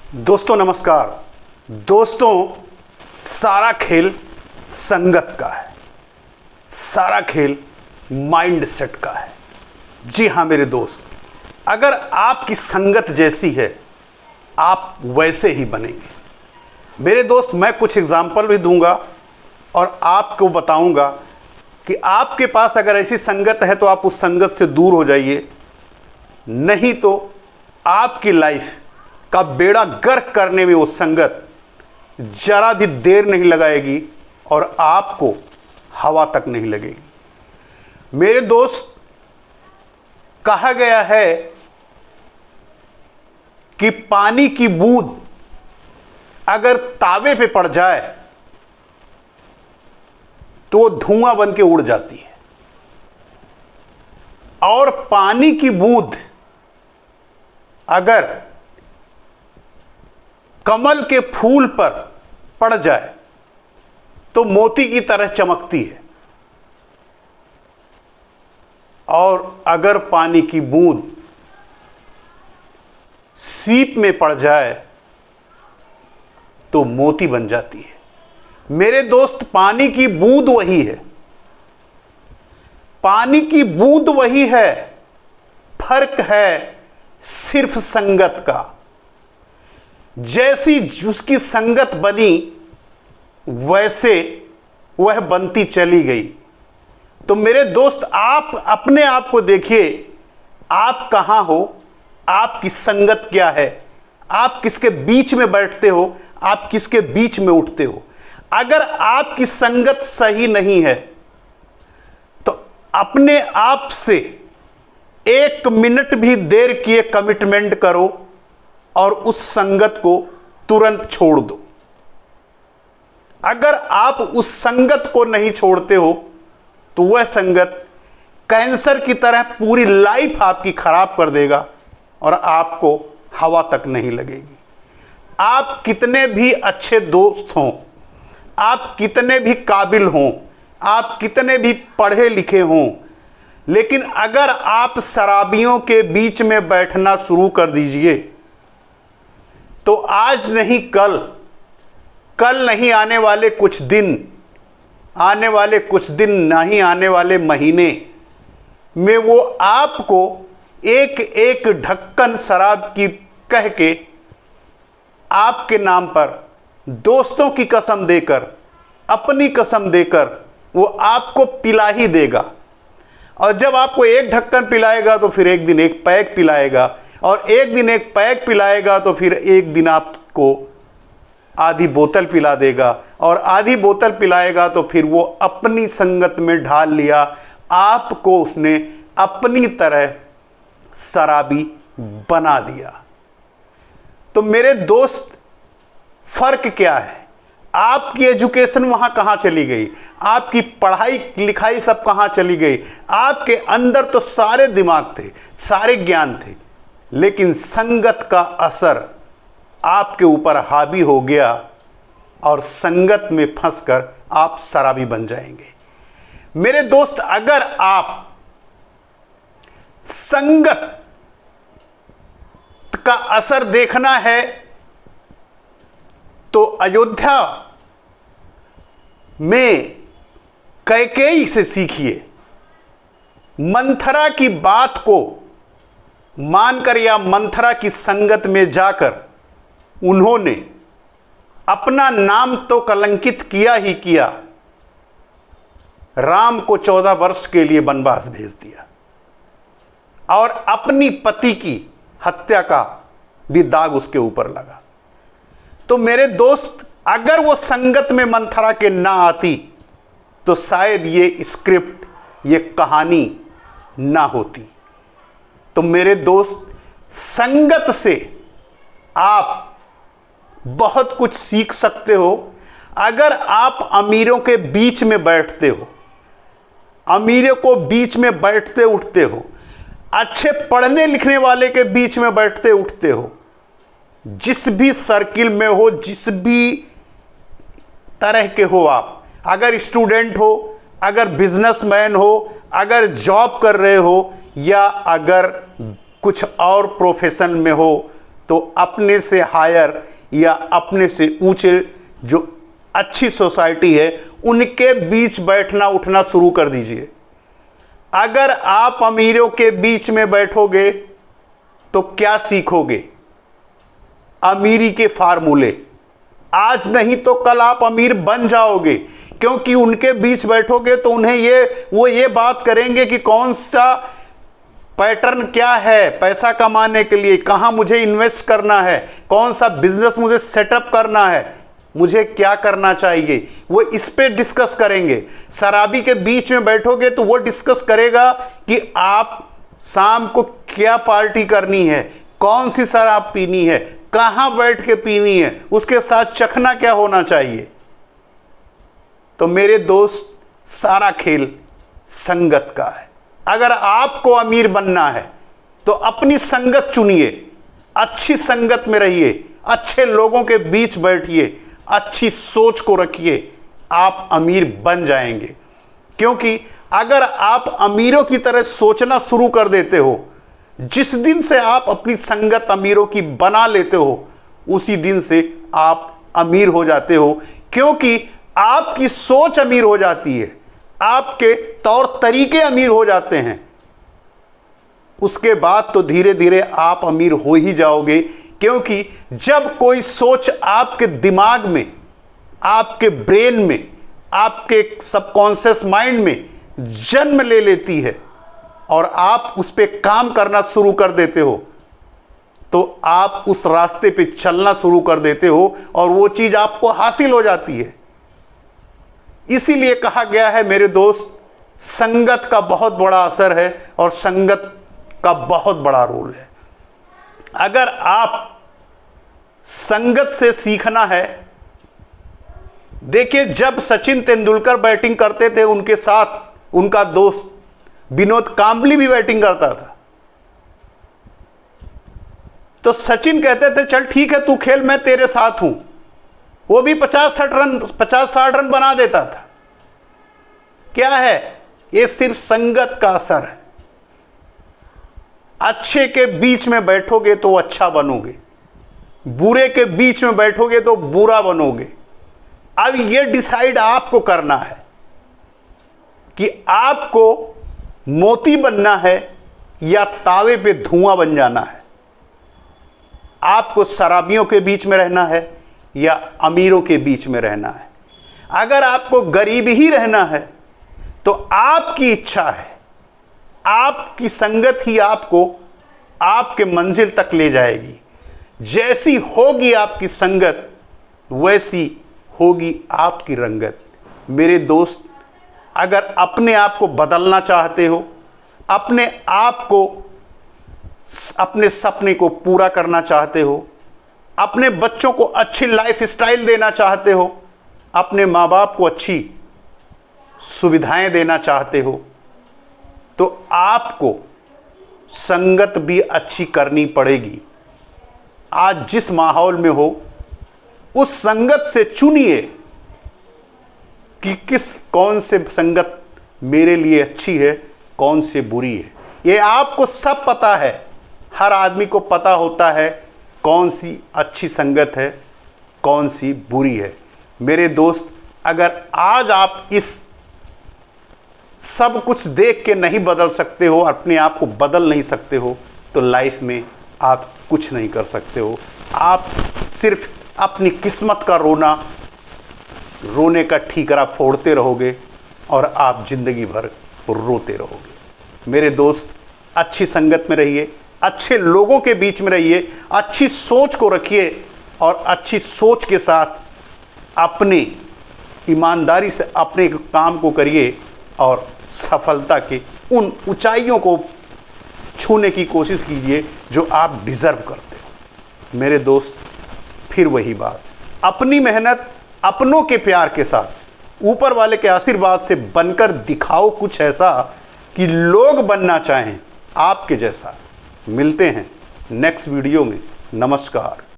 दोस्तों नमस्कार। दोस्तों, सारा खेल संगत का है, सारा खेल माइंड सेट का है। जी हाँ मेरे दोस्त, अगर आपकी संगत जैसी है आप वैसे ही बनेंगे। मेरे दोस्त, मैं कुछ एग्जाम्पल भी दूंगा और आपको बताऊंगा कि आपके पास अगर ऐसी संगत है तो आप उस संगत से दूर हो जाइए, नहीं तो आपकी लाइफ का बेड़ा गर्क करने में वो संगत जरा भी देर नहीं लगाएगी और आपको हवा तक नहीं लगेगी। मेरे दोस्त, कहा गया है कि पानी की बूंद अगर तावे पे पड़ जाए तो वो धुआं बन के उड़ जाती है, और पानी की बूंद अगर कमल के फूल पर पड़ जाए तो मोती की तरह चमकती है, और अगर पानी की बूंद सीप में पड़ जाए तो मोती बन जाती है। मेरे दोस्त, पानी की बूंद वही है, पानी की बूंद वही है, फर्क है सिर्फ संगत का। जैसी उसकी संगत बनी वैसे वह बनती चली गई। तो मेरे दोस्त, आप अपने आप को देखिए, आप कहां हो, आपकी संगत क्या है, आप किसके बीच में बैठते हो, आप किसके बीच में उठते हो। अगर आपकी संगत सही नहीं है तो अपने आप से 1 मिनट भी देर किए कमिटमेंट करो और उस संगत को तुरंत छोड़ दो। अगर आप उस संगत को नहीं छोड़ते हो तो वह संगत कैंसर की तरह पूरी लाइफ आपकी खराब कर देगा और आपको हवा तक नहीं लगेगी। आप कितने भी अच्छे दोस्त हों, आप कितने भी काबिल हों, आप कितने भी पढ़े लिखे हों, लेकिन अगर आप शराबियों के बीच में बैठना शुरू कर दीजिए तो आज नहीं कल नहीं, आने वाले कुछ दिन, नहीं आने वाले महीने में वो आपको एक एक ढक्कन शराब की कह के आपके नाम पर दोस्तों की कसम देकर, अपनी कसम देकर वो आपको पिला ही देगा। और जब आपको एक ढक्कन पिलाएगा तो फिर एक दिन एक पैक पिलाएगा, और एक दिन एक पैक पिलाएगा तो फिर एक दिन आपको आधी बोतल पिला देगा, और आधी बोतल पिलाएगा तो फिर वो अपनी संगत में ढाल लिया, आपको उसने अपनी तरह शराबी बना दिया। तो मेरे दोस्त, फर्क क्या है? आपकी एजुकेशन वहां कहां चली गई, आपकी पढ़ाई लिखाई सब कहां चली गई। आपके अंदर तो सारे दिमाग थे, सारे ज्ञान थे, लेकिन संगत का असर आपके ऊपर हावी हो गया और संगत में फंसकर आप शराबी बन जाएंगे। मेरे दोस्त, अगर आप संगत का असर देखना है तो अयोध्या में कैकेयी से सीखिए। मंथरा की बात को मानकर या मंथरा की संगत में जाकर उन्होंने अपना नाम तो कलंकित किया ही किया, राम को 14 वर्ष के लिए वनवास भेज दिया और अपनी पति की हत्या का भी दाग उसके ऊपर लगा। तो मेरे दोस्त, अगर वो संगत में मंथरा के ना आती तो शायद ये स्क्रिप्ट, ये कहानी ना होती। तो मेरे दोस्त, संगत से आप बहुत कुछ सीख सकते हो। अगर आप अमीरों के बीच में बैठते हो, अमीरों को बीच में बैठते उठते हो, अच्छे पढ़ने लिखने वाले के बीच में बैठते उठते हो, जिस भी सर्किल में हो, जिस भी तरह के हो आप, अगर स्टूडेंट हो, अगर बिजनेसमैन हो, अगर जॉब कर रहे हो, या अगर कुछ और प्रोफेशन में हो, तो अपने से हायर या अपने से ऊंचे जो अच्छी सोसाइटी है उनके बीच बैठना उठना शुरू कर दीजिए। अगर आप अमीरों के बीच में बैठोगे तो क्या सीखोगे? अमीरी के फार्मूले। आज नहीं तो कल आप अमीर बन जाओगे, क्योंकि उनके बीच बैठोगे तो उन्हें वो ये बात करेंगे कि कौन सा पैटर्न क्या है पैसा कमाने के लिए, कहां मुझे इन्वेस्ट करना है, कौन सा बिजनेस मुझे सेटअप करना है, मुझे क्या करना चाहिए, वो इस पे डिस्कस करेंगे। शराबी के बीच में बैठोगे तो वो डिस्कस करेगा कि आप शाम को क्या पार्टी करनी है, कौन सी शराब पीनी है, कहां बैठ के पीनी है, उसके साथ चखना क्या होना चाहिए। तो मेरे दोस्त, सारा खेल संगत का है। अगर आपको अमीर बनना है तो अपनी संगत चुनिए, अच्छी संगत में रहिए, अच्छे लोगों के बीच बैठिए, अच्छी सोच को रखिए, आप अमीर बन जाएंगे। क्योंकि अगर आप अमीरों की तरह सोचना शुरू कर देते हो, जिस दिन से आप अपनी संगत अमीरों की बना लेते हो, उसी दिन से आप अमीर हो जाते हो। क्योंकि आपकी सोच अमीर हो जाती है, आपके तौर तरीके अमीर हो जाते हैं, उसके बाद तो धीरे धीरे आप अमीर हो ही जाओगे। क्योंकि जब कोई सोच आपके दिमाग में, आपके ब्रेन में, आपके सबकॉन्शियस माइंड में जन्म ले लेती है और आप उस पर काम करना शुरू कर देते हो, तो आप उस रास्ते पे चलना शुरू कर देते हो और वो चीज आपको हासिल हो जाती है। इसीलिए कहा गया है मेरे दोस्त, संगत का बहुत बड़ा असर है और संगत का बहुत बड़ा रोल है। अगर आप संगत से सीखना है, देखिए जब सचिन तेंदुलकर बैटिंग करते थे, उनके साथ उनका दोस्त विनोद कांबली भी बैटिंग करता था, तो सचिन कहते थे चल ठीक है तू खेल, मैं तेरे साथ हूं। वो भी 50-60 रन बना देता था। क्या है? ये सिर्फ संगत का असर है। अच्छे के बीच में बैठोगे तो अच्छा बनोगे, बुरे के बीच में बैठोगे तो बुरा बनोगे। अब ये डिसाइड आपको करना है कि आपको मोती बनना है या तावे पे धुआं बन जाना है। आपको शराबियों के बीच में रहना है या अमीरों के बीच में रहना है। अगर आपको गरीब ही रहना है तो आपकी इच्छा है, आपकी संगत ही आपको आपके मंजिल तक ले जाएगी। जैसी होगी आपकी संगत, वैसी होगी आपकी रंगत। मेरे दोस्त, अगर अपने आप को बदलना चाहते हो, अपने आप को, अपने सपने को पूरा करना चाहते हो, अपने बच्चों को अच्छी लाइफ स्टाइल देना चाहते हो, अपने माँ बाप को अच्छी सुविधाएं देना चाहते हो, तो आपको संगत भी अच्छी करनी पड़ेगी। आज जिस माहौल में हो, उस संगत से चुनिए कि कौन से संगत मेरे लिए अच्छी है, कौन से बुरी है। ये आपको सब पता है, हर आदमी को पता होता है कौन सी अच्छी संगत है, कौन सी बुरी है। मेरे दोस्त, अगर आज आप इस सब कुछ देख के नहीं बदल सकते हो, अपने आप को बदल नहीं सकते हो, तो लाइफ में आप कुछ नहीं कर सकते हो। आप सिर्फ अपनी किस्मत का रोने का ठीकरा फोड़ते रहोगे और आप जिंदगी भर रोते रहोगे। मेरे दोस्त, अच्छी संगत में रहिए, अच्छे लोगों के बीच में रहिए, अच्छी सोच को रखिए और अच्छी सोच के साथ अपनी ईमानदारी से अपने काम को करिए और सफलता के उन ऊंचाइयों को छूने की कोशिश कीजिए जो आप डिजर्व करते हो। मेरे दोस्त, फिर वही बात, अपनी मेहनत अपनों के प्यार के साथ ऊपर वाले के आशीर्वाद से बनकर दिखाओ कुछ ऐसा कि लोग बनना चाहें आपके जैसा। मिलते हैं नेक्स्ट वीडियो में। नमस्कार।